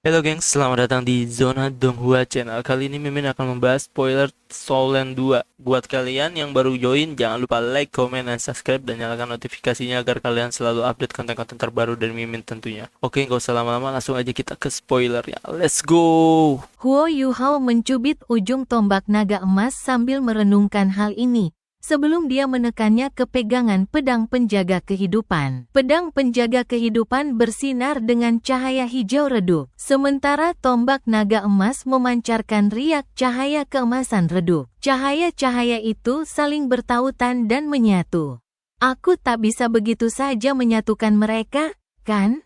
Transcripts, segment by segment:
Halo gengs, selamat datang di Zona Donghua Channel. Kali ini Mimin akan membahas spoiler Soulland 2. Buat kalian yang baru join, jangan lupa like, comment, dan subscribe, dan nyalakan notifikasinya agar kalian selalu update konten-konten terbaru dari Mimin tentunya. Oke, nggak usah lama-lama, langsung aja kita ke spoilernya. Let's go! Huo Yuhao mencubit ujung tombak naga emas sambil merenungkan hal ini. Sebelum dia menekannya ke pegangan pedang penjaga kehidupan. Pedang penjaga kehidupan bersinar dengan cahaya hijau redup. Sementara tombak naga emas memancarkan riak cahaya keemasan redup. Cahaya-cahaya itu saling bertautan dan menyatu. Aku tak bisa begitu saja menyatukan mereka, kan?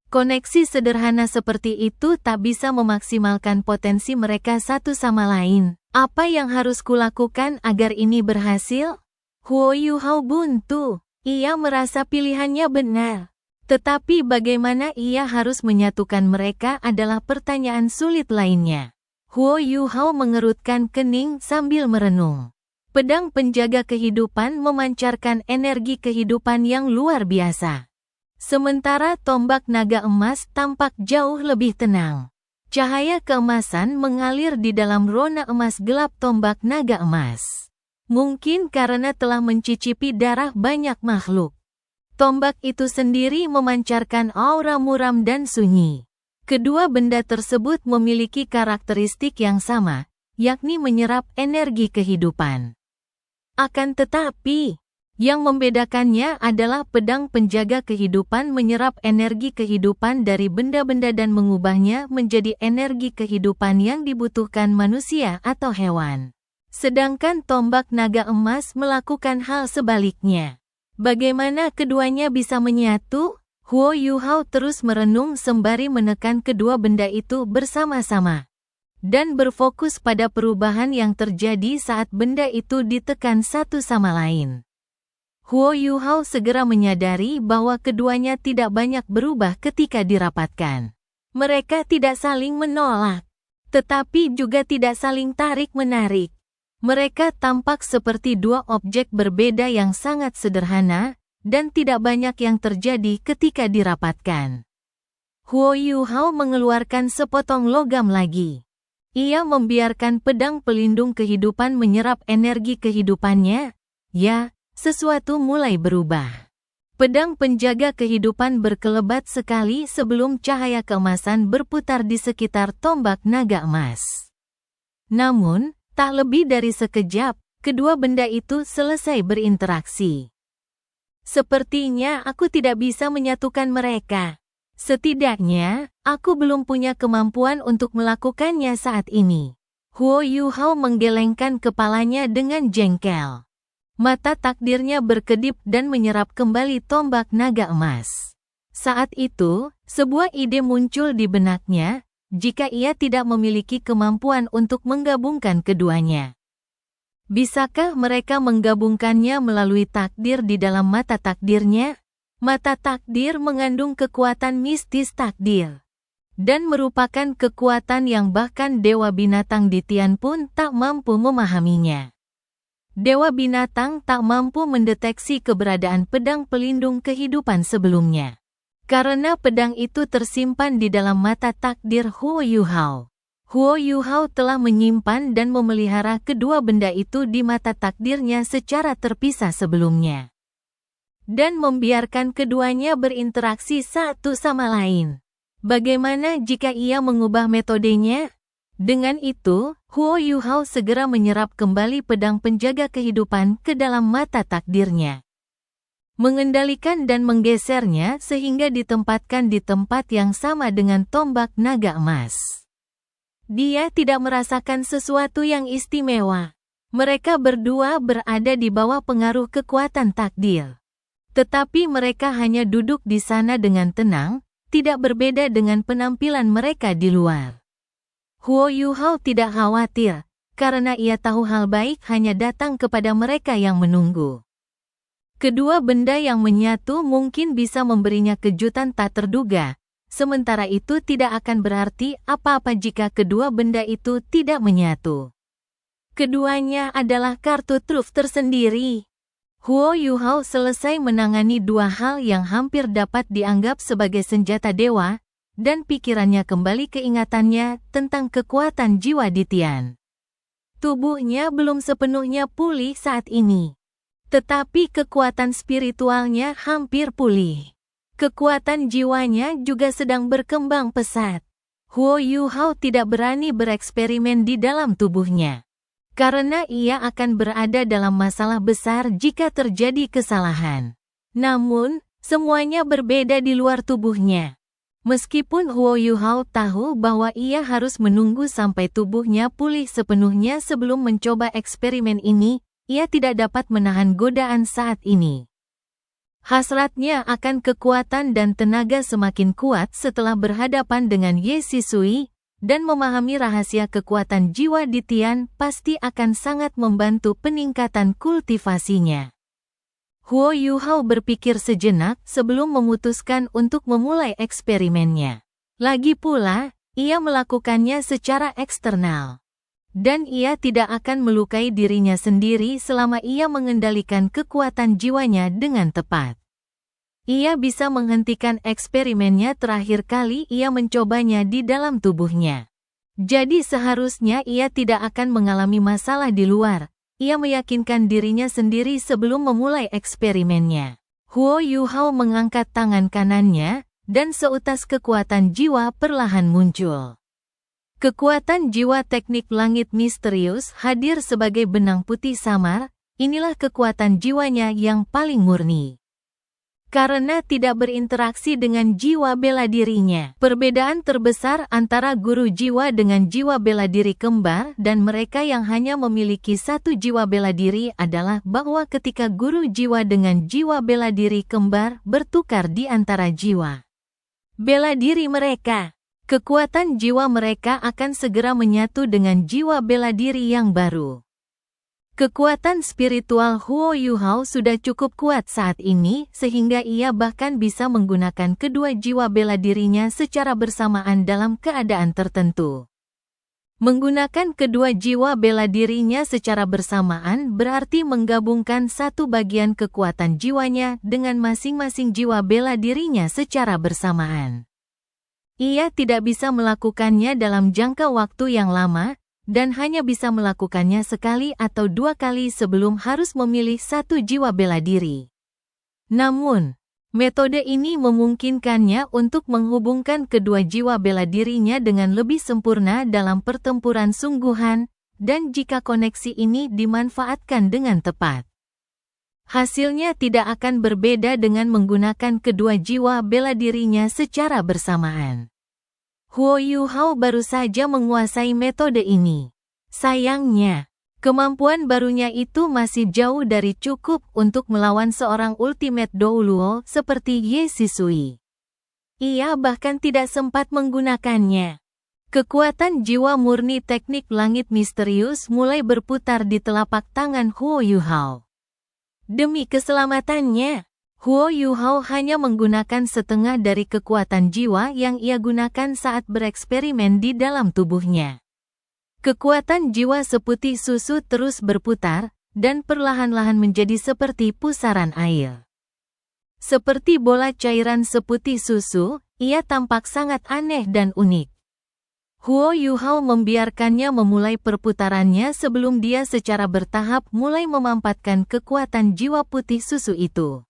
Koneksi sederhana seperti itu tak bisa memaksimalkan potensi mereka satu sama lain. Apa yang harus kulakukan agar ini berhasil? Huo Yuhao buntu. Ia merasa pilihannya benar. Tetapi bagaimana ia harus menyatukan mereka adalah pertanyaan sulit lainnya. Huo Yuhao mengerutkan kening sambil merenung. Pedang penjaga kehidupan memancarkan energi kehidupan yang luar biasa. Sementara tombak naga emas tampak jauh lebih tenang. Cahaya keemasan mengalir di dalam rona emas gelap tombak naga emas. Mungkin karena telah mencicipi darah banyak makhluk. Tombak itu sendiri memancarkan aura muram dan sunyi. Kedua benda tersebut memiliki karakteristik yang sama, yakni menyerap energi kehidupan. Akan tetapi, yang membedakannya adalah pedang penjaga kehidupan menyerap energi kehidupan dari benda-benda dan mengubahnya menjadi energi kehidupan yang dibutuhkan manusia atau hewan. Sedangkan tombak naga emas melakukan hal sebaliknya. Bagaimana keduanya bisa menyatu? Huo Yuhao terus merenung sembari menekan kedua benda itu bersama-sama. Dan berfokus pada perubahan yang terjadi saat benda itu ditekan satu sama lain. Huo Yuhao segera menyadari bahwa keduanya tidak banyak berubah ketika dirapatkan. Mereka tidak saling menolak, tetapi juga tidak saling tarik-menarik. Mereka tampak seperti dua objek berbeda yang sangat sederhana, dan tidak banyak yang terjadi ketika dirapatkan. Huo Yuhao mengeluarkan sepotong logam lagi. Ia membiarkan pedang pelindung kehidupan menyerap energi kehidupannya. Ya, sesuatu mulai berubah. Pedang penjaga kehidupan berkelebat sekali sebelum cahaya keemasan berputar di sekitar tombak naga emas. Namun, tak lebih dari sekejap, kedua benda itu selesai berinteraksi. Sepertinya aku tidak bisa menyatukan mereka. Setidaknya, aku belum punya kemampuan untuk melakukannya saat ini. Huo Yuhao menggelengkan kepalanya dengan jengkel. Mata takdirnya berkedip dan menyerap kembali tombak naga emas. Saat itu, sebuah ide muncul di benaknya, jika ia tidak memiliki kemampuan untuk menggabungkan keduanya. Bisakah mereka menggabungkannya melalui takdir di dalam mata takdirnya? Mata takdir mengandung kekuatan mistis takdir. Dan merupakan kekuatan yang bahkan Dewa Binatang di Tian pun tak mampu memahaminya. Dewa Binatang tak mampu mendeteksi keberadaan pedang pelindung kehidupan sebelumnya. Karena pedang itu tersimpan di dalam mata takdir Huo Yuhao. Huo Yuhao telah menyimpan dan memelihara kedua benda itu di mata takdirnya secara terpisah sebelumnya. Dan membiarkan keduanya berinteraksi satu sama lain. Bagaimana jika ia mengubah metodenya? Dengan itu, Huo Yuhao segera menyerap kembali pedang penjaga kehidupan ke dalam mata takdirnya. Mengendalikan dan menggesernya sehingga ditempatkan di tempat yang sama dengan tombak naga emas. Dia tidak merasakan sesuatu yang istimewa. Mereka berdua berada di bawah pengaruh kekuatan takdir. Tetapi mereka hanya duduk di sana dengan tenang, tidak berbeda dengan penampilan mereka di luar. Huo Yuhao tidak khawatir, karena ia tahu hal baik hanya datang kepada mereka yang menunggu. Kedua benda yang menyatu mungkin bisa memberinya kejutan tak terduga, sementara itu tidak akan berarti apa-apa jika kedua benda itu tidak menyatu. Keduanya adalah kartu truf tersendiri. Huo Yuhao selesai menangani dua hal yang hampir dapat dianggap sebagai senjata dewa, dan pikirannya kembali keingatannya tentang kekuatan jiwa Ditian. Tubuhnya belum sepenuhnya pulih saat ini, tetapi kekuatan spiritualnya hampir pulih. Kekuatan jiwanya juga sedang berkembang pesat. Huo Yuhao tidak berani bereksperimen di dalam tubuhnya, karena ia akan berada dalam masalah besar jika terjadi kesalahan. Namun, semuanya berbeda di luar tubuhnya. Meskipun Huo Yuhao tahu bahwa ia harus menunggu sampai tubuhnya pulih sepenuhnya sebelum mencoba eksperimen ini, ia tidak dapat menahan godaan saat ini. Hasratnya akan kekuatan dan tenaga semakin kuat setelah berhadapan dengan Ye Sisui, dan memahami rahasia kekuatan jiwa Ditian pasti akan sangat membantu peningkatan kultivasinya. Huo Yuhao berpikir sejenak sebelum memutuskan untuk memulai eksperimennya. Lagi pula, ia melakukannya secara eksternal. Dan ia tidak akan melukai dirinya sendiri selama ia mengendalikan kekuatan jiwanya dengan tepat. Ia bisa menghentikan eksperimennya terakhir kali ia mencobanya di dalam tubuhnya. Jadi seharusnya ia tidak akan mengalami masalah di luar. Ia meyakinkan dirinya sendiri sebelum memulai eksperimennya. Huo Yuhao mengangkat tangan kanannya, dan seutas kekuatan jiwa perlahan muncul. Kekuatan jiwa teknik langit misterius hadir sebagai benang putih samar. Inilah kekuatan jiwanya yang paling murni. Karena tidak berinteraksi dengan jiwa bela dirinya. Perbedaan terbesar antara guru jiwa dengan jiwa bela diri kembar dan mereka yang hanya memiliki satu jiwa bela diri adalah bahwa ketika guru jiwa dengan jiwa bela diri kembar bertukar di antara jiwa bela diri mereka, kekuatan jiwa mereka akan segera menyatu dengan jiwa bela diri yang baru. Kekuatan spiritual Huo Yuhao sudah cukup kuat saat ini sehingga ia bahkan bisa menggunakan kedua jiwa bela dirinya secara bersamaan dalam keadaan tertentu. Menggunakan kedua jiwa bela dirinya secara bersamaan berarti menggabungkan satu bagian kekuatan jiwanya dengan masing-masing jiwa bela dirinya secara bersamaan. Ia tidak bisa melakukannya dalam jangka waktu yang lama, dan hanya bisa melakukannya sekali atau dua kali sebelum harus memilih satu jiwa bela diri. Namun, metode ini memungkinkannya untuk menghubungkan kedua jiwa bela dirinya dengan lebih sempurna dalam pertempuran sungguhan, dan jika koneksi ini dimanfaatkan dengan tepat, hasilnya tidak akan berbeda dengan menggunakan kedua jiwa bela dirinya secara bersamaan. Huo Yuhao baru saja menguasai metode ini. Sayangnya, kemampuan barunya itu masih jauh dari cukup untuk melawan seorang ultimate Douluo seperti Ye Sisui. Ia bahkan tidak sempat menggunakannya. Kekuatan jiwa murni teknik langit misterius mulai berputar di telapak tangan Huo Yuhao. Demi keselamatannya, Huo Yuhao hanya menggunakan setengah dari kekuatan jiwa yang ia gunakan saat bereksperimen di dalam tubuhnya. Kekuatan jiwa seputih susu terus berputar, dan perlahan-lahan menjadi seperti pusaran air. Seperti bola cairan seputih susu, ia tampak sangat aneh dan unik. Huo Yuhao membiarkannya memulai perputarannya sebelum dia secara bertahap mulai memampatkan kekuatan jiwa putih susu itu.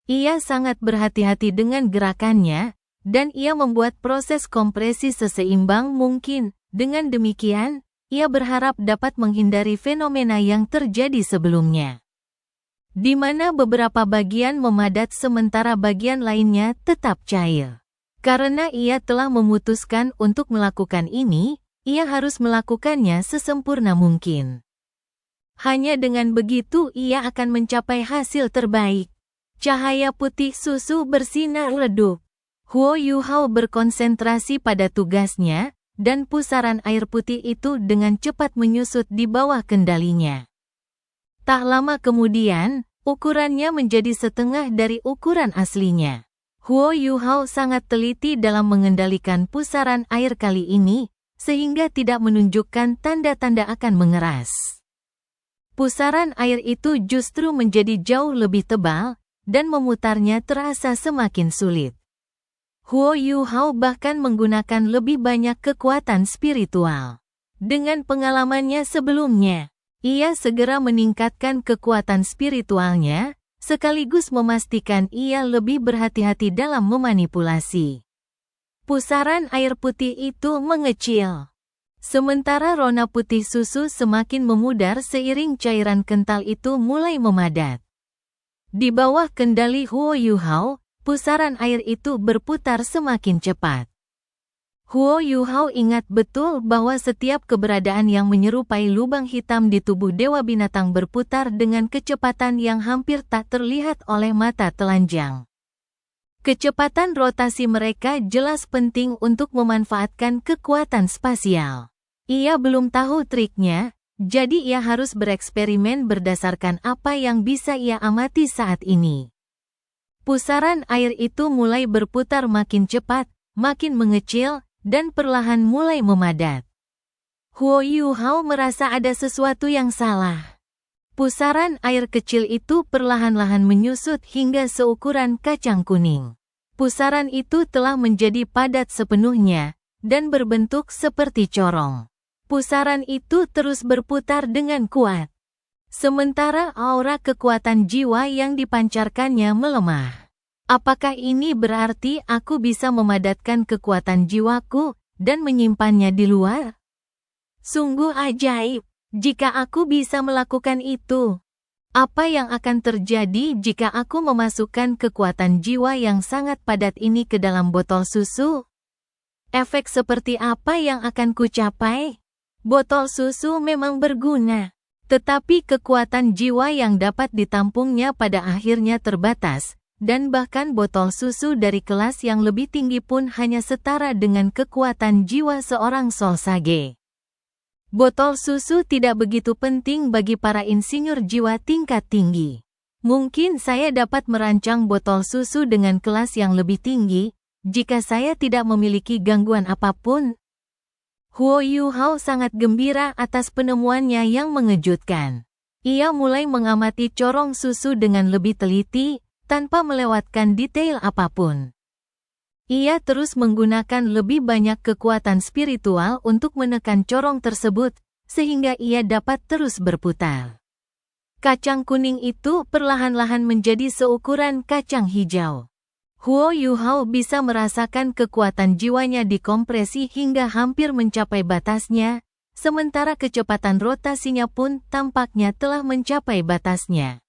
Ia sangat berhati-hati dengan gerakannya, dan ia membuat proses kompresi seseimbang mungkin. Dengan demikian, ia berharap dapat menghindari fenomena yang terjadi sebelumnya, di mana beberapa bagian memadat sementara bagian lainnya tetap cair. Karena ia telah memutuskan untuk melakukan ini, ia harus melakukannya sesempurna mungkin. Hanya dengan begitu ia akan mencapai hasil terbaik. Cahaya putih susu bersinar redup. Huo Yuhao berkonsentrasi pada tugasnya, dan pusaran air putih itu dengan cepat menyusut di bawah kendalinya. Tak lama kemudian, ukurannya menjadi setengah dari ukuran aslinya. Huo Yuhao sangat teliti dalam mengendalikan pusaran air kali ini, sehingga tidak menunjukkan tanda-tanda akan mengeras. Pusaran air itu justru menjadi jauh lebih tebal, dan memutarnya terasa semakin sulit. Huo Yuhao bahkan menggunakan lebih banyak kekuatan spiritual. Dengan pengalamannya sebelumnya, ia segera meningkatkan kekuatan spiritualnya, sekaligus memastikan ia lebih berhati-hati dalam memanipulasi. Pusaran air putih itu mengecil. Sementara rona putih susu semakin memudar seiring cairan kental itu mulai memadat. Di bawah kendali Huo Yuhao, pusaran air itu berputar semakin cepat. Huo Yuhao ingat betul bahwa setiap keberadaan yang menyerupai lubang hitam di tubuh Dewa Binatang berputar dengan kecepatan yang hampir tak terlihat oleh mata telanjang. Kecepatan rotasi mereka jelas penting untuk memanfaatkan kekuatan spasial. Ia belum tahu triknya, jadi ia harus bereksperimen berdasarkan apa yang bisa ia amati saat ini. Pusaran air itu mulai berputar makin cepat, makin mengecil, dan perlahan mulai memadat. Huo Yuhao merasa ada sesuatu yang salah. Pusaran air kecil itu perlahan-lahan menyusut hingga seukuran kacang kuning. Pusaran itu telah menjadi padat sepenuhnya, dan berbentuk seperti corong. Pusaran itu terus berputar dengan kuat. Sementara aura kekuatan jiwa yang dipancarkannya melemah. Apakah ini berarti aku bisa memadatkan kekuatan jiwaku dan menyimpannya di luar? Sungguh ajaib, jika aku bisa melakukan itu. Apa yang akan terjadi jika aku memasukkan kekuatan jiwa yang sangat padat ini ke dalam botol susu? Efek seperti apa yang akan kucapai? Botol susu memang berguna, tetapi kekuatan jiwa yang dapat ditampungnya pada akhirnya terbatas. Dan bahkan botol susu dari kelas yang lebih tinggi pun hanya setara dengan kekuatan jiwa seorang Soul Sage. Botol susu tidak begitu penting bagi para insinyur jiwa tingkat tinggi. Mungkin saya dapat merancang botol susu dengan kelas yang lebih tinggi, jika saya tidak memiliki gangguan apapun. Huo Yuhao sangat gembira atas penemuannya yang mengejutkan. Ia mulai mengamati corong susu dengan lebih teliti, tanpa melewatkan detail apapun. Ia terus menggunakan lebih banyak kekuatan spiritual untuk menekan corong tersebut, sehingga ia dapat terus berputar. Kacang kuning itu perlahan-lahan menjadi seukuran kacang hijau. Huo Yuhao bisa merasakan kekuatan jiwanya dikompresi hingga hampir mencapai batasnya, sementara kecepatan rotasinya pun tampaknya telah mencapai batasnya.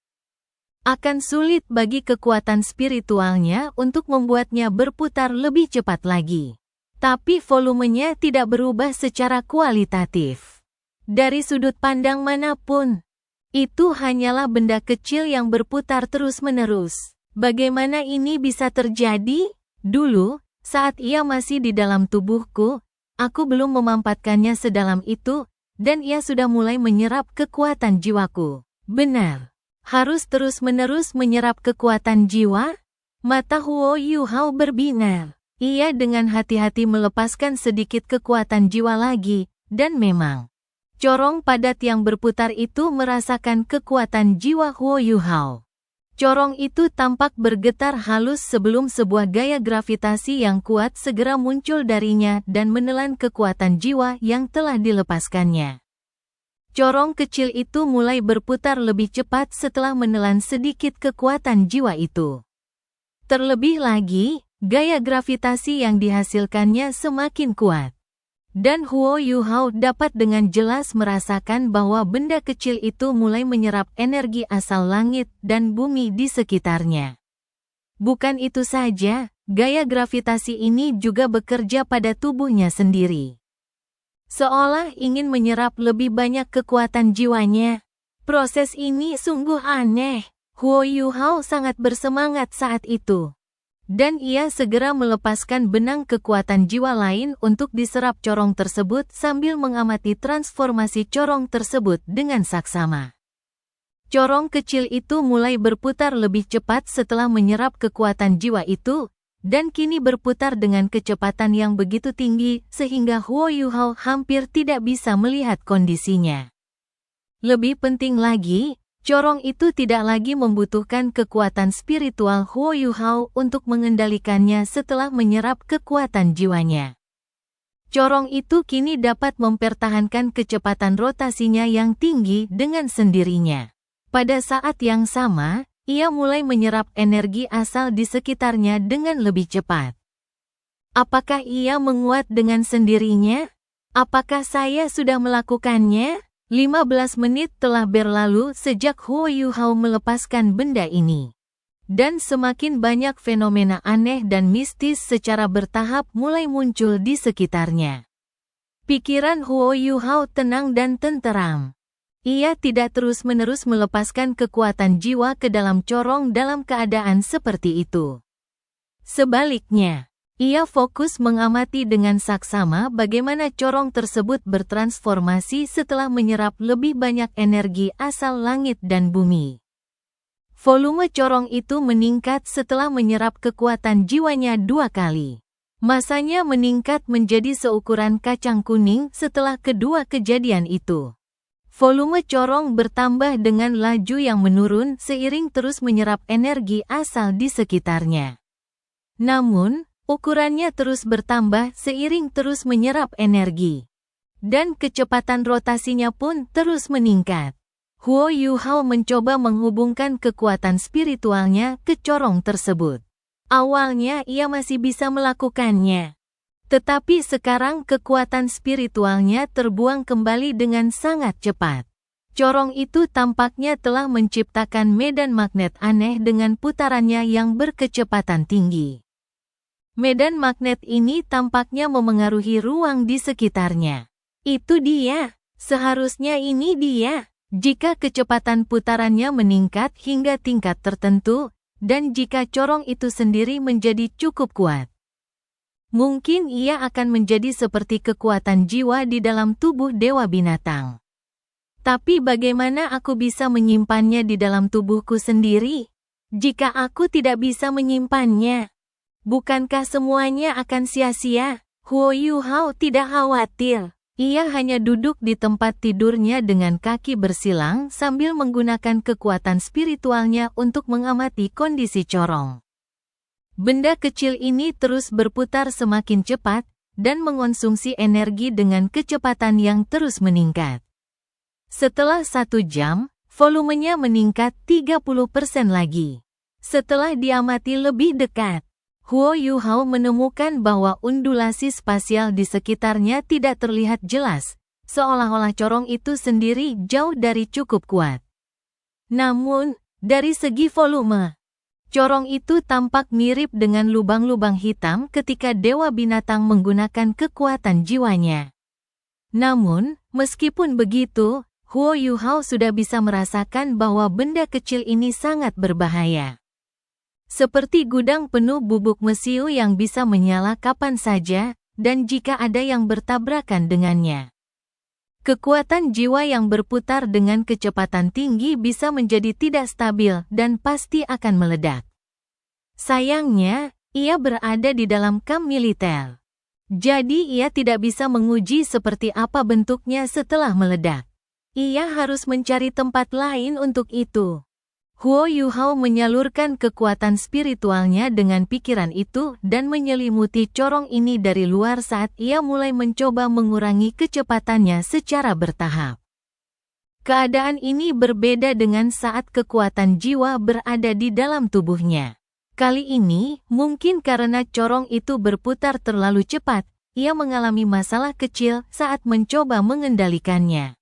Akan sulit bagi kekuatan spiritualnya untuk membuatnya berputar lebih cepat lagi. Tapi volumenya tidak berubah secara kualitatif. Dari sudut pandang manapun, itu hanyalah benda kecil yang berputar terus-menerus. Bagaimana ini bisa terjadi? Dulu, saat ia masih di dalam tubuhku, aku belum memampatkannya sedalam itu, dan ia sudah mulai menyerap kekuatan jiwaku. Benar. Harus terus-menerus menyerap kekuatan jiwa? Mata Huo Yuhao berbinar. Ia dengan hati-hati melepaskan sedikit kekuatan jiwa lagi, dan memang, corong padat yang berputar itu merasakan kekuatan jiwa Huo Yuhao. Corong itu tampak bergetar halus sebelum sebuah gaya gravitasi yang kuat segera muncul darinya dan menelan kekuatan jiwa yang telah dilepaskannya. Corong kecil itu mulai berputar lebih cepat setelah menelan sedikit kekuatan jiwa itu. Terlebih lagi, gaya gravitasi yang dihasilkannya semakin kuat. Dan Huo Yuhao dapat dengan jelas merasakan bahwa benda kecil itu mulai menyerap energi asal langit dan bumi di sekitarnya. Bukan itu saja, gaya gravitasi ini juga bekerja pada tubuhnya sendiri. Seolah ingin menyerap lebih banyak kekuatan jiwanya. Proses ini sungguh aneh. Huo Yuhao sangat bersemangat saat itu. Dan ia segera melepaskan benang kekuatan jiwa lain untuk diserap corong tersebut sambil mengamati transformasi corong tersebut dengan saksama. Corong kecil itu mulai berputar lebih cepat setelah menyerap kekuatan jiwa itu, dan kini berputar dengan kecepatan yang begitu tinggi sehingga Huo Yuhao hampir tidak bisa melihat kondisinya. Lebih penting lagi, Corong itu tidak lagi membutuhkan kekuatan spiritual Huo Yuhao untuk mengendalikannya setelah menyerap kekuatan jiwanya. Corong itu kini dapat mempertahankan kecepatan rotasinya yang tinggi dengan sendirinya. Pada saat yang sama, ia mulai menyerap energi asal di sekitarnya dengan lebih cepat. Apakah ia menguat dengan sendirinya? Apakah saya sudah melakukannya? 15 menit telah berlalu sejak Huo Yuhao melepaskan benda ini. Dan semakin banyak fenomena aneh dan mistis secara bertahap mulai muncul di sekitarnya. Pikiran Huo Yuhao tenang dan tenteram. Ia tidak terus-menerus melepaskan kekuatan jiwa ke dalam corong dalam keadaan seperti itu. Sebaliknya, ia fokus mengamati dengan saksama bagaimana corong tersebut bertransformasi setelah menyerap lebih banyak energi asal langit dan bumi. Volume corong itu meningkat setelah menyerap kekuatan jiwanya 2 kali. Masanya meningkat menjadi seukuran kacang kuning setelah kedua kejadian itu. Volume corong bertambah dengan laju yang menurun seiring terus menyerap energi asal di sekitarnya. Namun, ukurannya terus bertambah seiring terus menyerap energi. Dan kecepatan rotasinya pun terus meningkat. Huo Yuhao mencoba menghubungkan kekuatan spiritualnya ke corong tersebut. Awalnya ia masih bisa melakukannya. Tetapi sekarang kekuatan spiritualnya terbuang kembali dengan sangat cepat. Corong itu tampaknya telah menciptakan medan magnet aneh dengan putarannya yang berkecepatan tinggi. Medan magnet ini tampaknya memengaruhi ruang di sekitarnya. Itu dia, seharusnya ini dia. Jika kecepatan putarannya meningkat hingga tingkat tertentu, dan jika corong itu sendiri menjadi cukup kuat, mungkin ia akan menjadi seperti kekuatan jiwa di dalam tubuh dewa binatang. Tapi bagaimana aku bisa menyimpannya di dalam tubuhku sendiri? Jika aku tidak bisa menyimpannya, bukankah semuanya akan sia-sia? Huo Yuhao tidak khawatir. Ia hanya duduk di tempat tidurnya dengan kaki bersilang sambil menggunakan kekuatan spiritualnya untuk mengamati kondisi corong. Benda kecil ini terus berputar semakin cepat dan mengonsumsi energi dengan kecepatan yang terus meningkat. Setelah 1 jam, volumenya meningkat 30% lagi. Setelah diamati lebih dekat, Huo Yuhao menemukan bahwa undulasi spasial di sekitarnya tidak terlihat jelas, seolah-olah corong itu sendiri jauh dari cukup kuat. Namun, dari segi volume, corong itu tampak mirip dengan lubang-lubang hitam ketika dewa binatang menggunakan kekuatan jiwanya. Namun, meskipun begitu, Huo Yuhao sudah bisa merasakan bahwa benda kecil ini sangat berbahaya. Seperti gudang penuh bubuk mesiu yang bisa menyala kapan saja, dan jika ada yang bertabrakan dengannya. Kekuatan jiwa yang berputar dengan kecepatan tinggi bisa menjadi tidak stabil dan pasti akan meledak. Sayangnya, ia berada di dalam kamp militer. Jadi ia tidak bisa menguji seperti apa bentuknya setelah meledak. Ia harus mencari tempat lain untuk itu. Huo Yuhao menyalurkan kekuatan spiritualnya dengan pikiran itu dan menyelimuti corong ini dari luar saat ia mulai mencoba mengurangi kecepatannya secara bertahap. Keadaan ini berbeda dengan saat kekuatan jiwa berada di dalam tubuhnya. Kali ini, mungkin karena corong itu berputar terlalu cepat, ia mengalami masalah kecil saat mencoba mengendalikannya.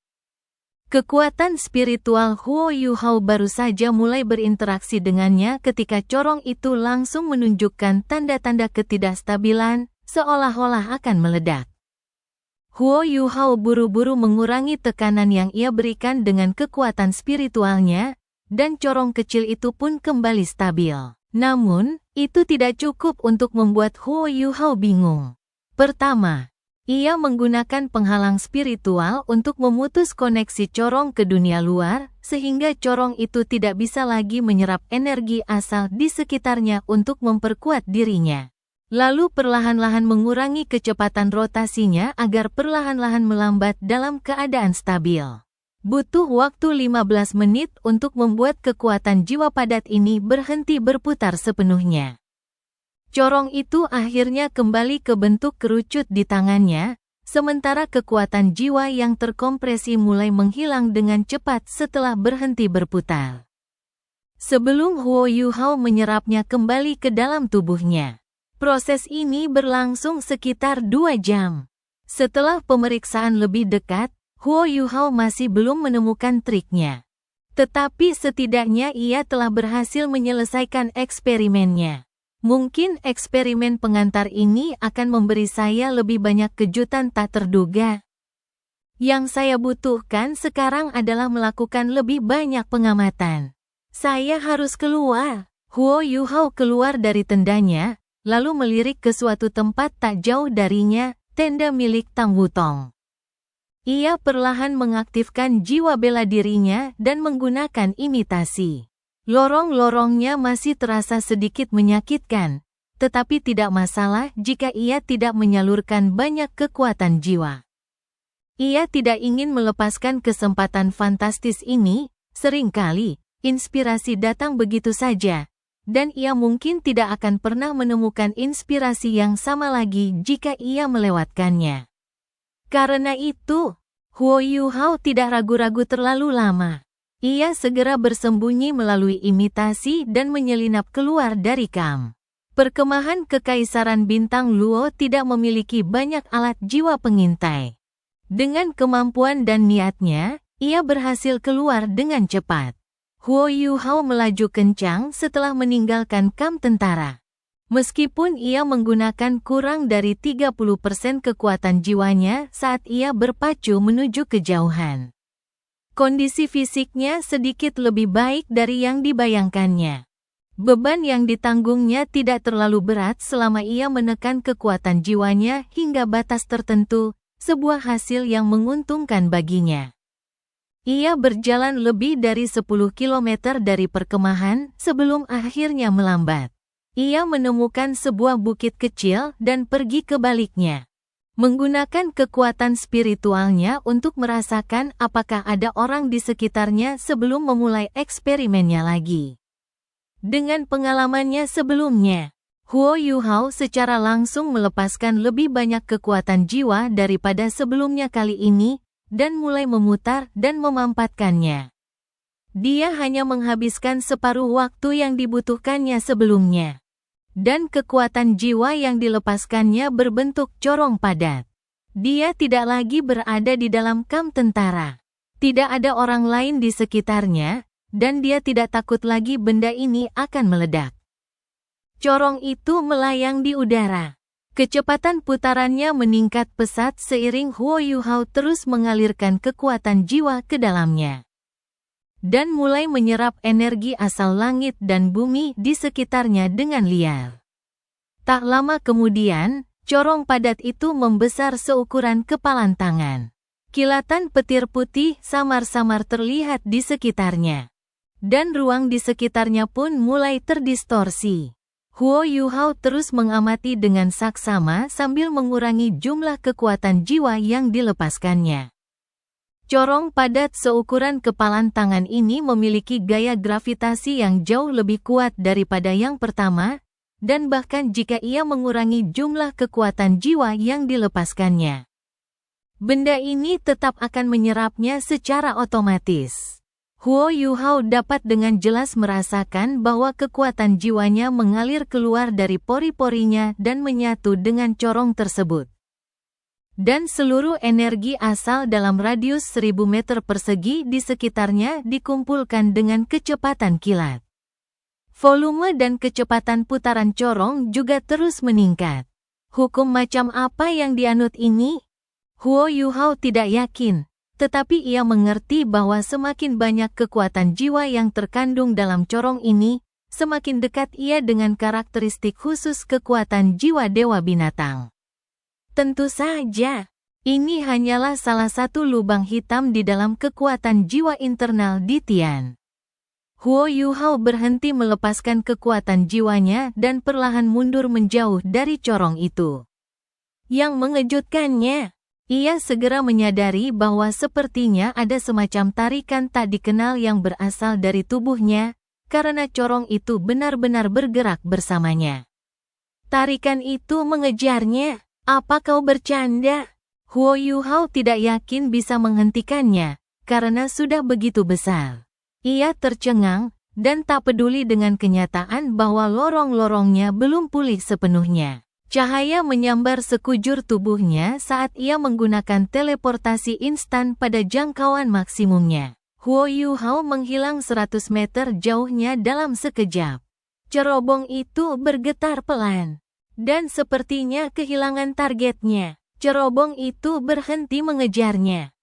Kekuatan spiritual Huo Yuhao baru saja mulai berinteraksi dengannya ketika corong itu langsung menunjukkan tanda-tanda ketidakstabilan, seolah-olah akan meledak. Huo Yuhao buru-buru mengurangi tekanan yang ia berikan dengan kekuatan spiritualnya, dan corong kecil itu pun kembali stabil. Namun, itu tidak cukup untuk membuat Huo Yuhao bingung. Pertama, ia menggunakan penghalang spiritual untuk memutus koneksi corong ke dunia luar, sehingga corong itu tidak bisa lagi menyerap energi asal di sekitarnya untuk memperkuat dirinya. Lalu perlahan-lahan mengurangi kecepatan rotasinya agar perlahan-lahan melambat dalam keadaan stabil. Butuh waktu 15 menit untuk membuat kekuatan jiwa padat ini berhenti berputar sepenuhnya. Corong itu akhirnya kembali ke bentuk kerucut di tangannya, sementara kekuatan jiwa yang terkompresi mulai menghilang dengan cepat setelah berhenti berputar. Sebelum Huo Yuhao menyerapnya kembali ke dalam tubuhnya. Proses ini berlangsung sekitar 2 jam. Setelah pemeriksaan lebih dekat, Huo Yuhao masih belum menemukan triknya. Tetapi setidaknya ia telah berhasil menyelesaikan eksperimennya. Mungkin eksperimen pengantar ini akan memberi saya lebih banyak kejutan tak terduga. Yang saya butuhkan sekarang adalah melakukan lebih banyak pengamatan. Saya harus keluar. Huo Yuhao keluar dari tendanya, lalu melirik ke suatu tempat tak jauh darinya, tenda milik Tang Wutong. Ia perlahan mengaktifkan jiwa bela dirinya dan menggunakan imitasi. Lorong-lorongnya masih terasa sedikit menyakitkan, tetapi tidak masalah jika ia tidak menyalurkan banyak kekuatan jiwa. Ia tidak ingin melepaskan kesempatan fantastis ini, seringkali, inspirasi datang begitu saja, dan ia mungkin tidak akan pernah menemukan inspirasi yang sama lagi jika ia melewatkannya. Karena itu, Huo Yuhao tidak ragu-ragu terlalu lama. Ia segera bersembunyi melalui imitasi dan menyelinap keluar dari kamp. Perkemahan Kekaisaran Bintang Luo tidak memiliki banyak alat jiwa pengintai. Dengan kemampuan dan niatnya, ia berhasil keluar dengan cepat. Huo Yuhao melaju kencang setelah meninggalkan kamp tentara. Meskipun ia menggunakan kurang dari 30% kekuatan jiwanya saat ia berpacu menuju kejauhan. Kondisi fisiknya sedikit lebih baik dari yang dibayangkannya. Beban yang ditanggungnya tidak terlalu berat selama ia menekan kekuatan jiwanya hingga batas tertentu, sebuah hasil yang menguntungkan baginya. Ia berjalan lebih dari 10 km dari perkemahan sebelum akhirnya melambat. Ia menemukan sebuah bukit kecil dan pergi ke baliknya. Menggunakan kekuatan spiritualnya untuk merasakan apakah ada orang di sekitarnya sebelum memulai eksperimennya lagi. Dengan pengalamannya sebelumnya, Huo Yuhao secara langsung melepaskan lebih banyak kekuatan jiwa daripada sebelumnya kali ini, dan mulai memutar dan memampatkannya. Dia hanya menghabiskan separuh waktu yang dibutuhkannya sebelumnya. Dan kekuatan jiwa yang dilepaskannya berbentuk corong padat. Dia tidak lagi berada di dalam kamp tentara. Tidak ada orang lain di sekitarnya, dan dia tidak takut lagi benda ini akan meledak. Corong itu melayang di udara. Kecepatan putarannya meningkat pesat seiring Huo Yuhao terus mengalirkan kekuatan jiwa ke dalamnya. Dan mulai menyerap energi asal langit dan bumi di sekitarnya dengan liar. Tak lama kemudian, corong padat itu membesar seukuran kepalan tangan. Kilatan petir putih samar-samar terlihat di sekitarnya. Dan ruang di sekitarnya pun mulai terdistorsi. Huo Yuhao terus mengamati dengan saksama sambil mengurangi jumlah kekuatan jiwa yang dilepaskannya. Corong padat seukuran kepalan tangan ini memiliki gaya gravitasi yang jauh lebih kuat daripada yang pertama, dan bahkan jika ia mengurangi jumlah kekuatan jiwa yang dilepaskannya, benda ini tetap akan menyerapnya secara otomatis. Huo Yuhao dapat dengan jelas merasakan bahwa kekuatan jiwanya mengalir keluar dari pori-porinya dan menyatu dengan corong tersebut. Dan seluruh energi asal dalam radius 1000 meter persegi di sekitarnya dikumpulkan dengan kecepatan kilat. Volume dan kecepatan putaran corong juga terus meningkat. Hukum macam apa yang dianut ini? Huo Yuhao tidak yakin, tetapi ia mengerti bahwa semakin banyak kekuatan jiwa yang terkandung dalam corong ini, semakin dekat ia dengan karakteristik khusus kekuatan jiwa dewa binatang. Tentu saja, ini hanyalah salah satu lubang hitam di dalam kekuatan jiwa internal di Tian. Huo Yuhao berhenti melepaskan kekuatan jiwanya dan perlahan mundur menjauh dari corong itu. Yang mengejutkannya, Ia segera menyadari bahwa sepertinya ada semacam tarikan tak dikenal yang berasal dari tubuhnya, karena corong itu benar-benar bergerak bersamanya. Tarikan itu mengejarnya. Apa kau bercanda? Huo Yuhao tidak yakin bisa menghentikannya, karena sudah begitu besar. Ia tercengang, dan tak peduli dengan kenyataan bahwa lorong-lorongnya belum pulih sepenuhnya. Cahaya menyambar sekujur tubuhnya saat ia menggunakan teleportasi instan pada jangkauan maksimumnya. Huo Yuhao menghilang 100 meter jauhnya dalam sekejap. Cerobong itu bergetar pelan. Dan sepertinya kehilangan targetnya. Cerobong itu berhenti mengejarnya.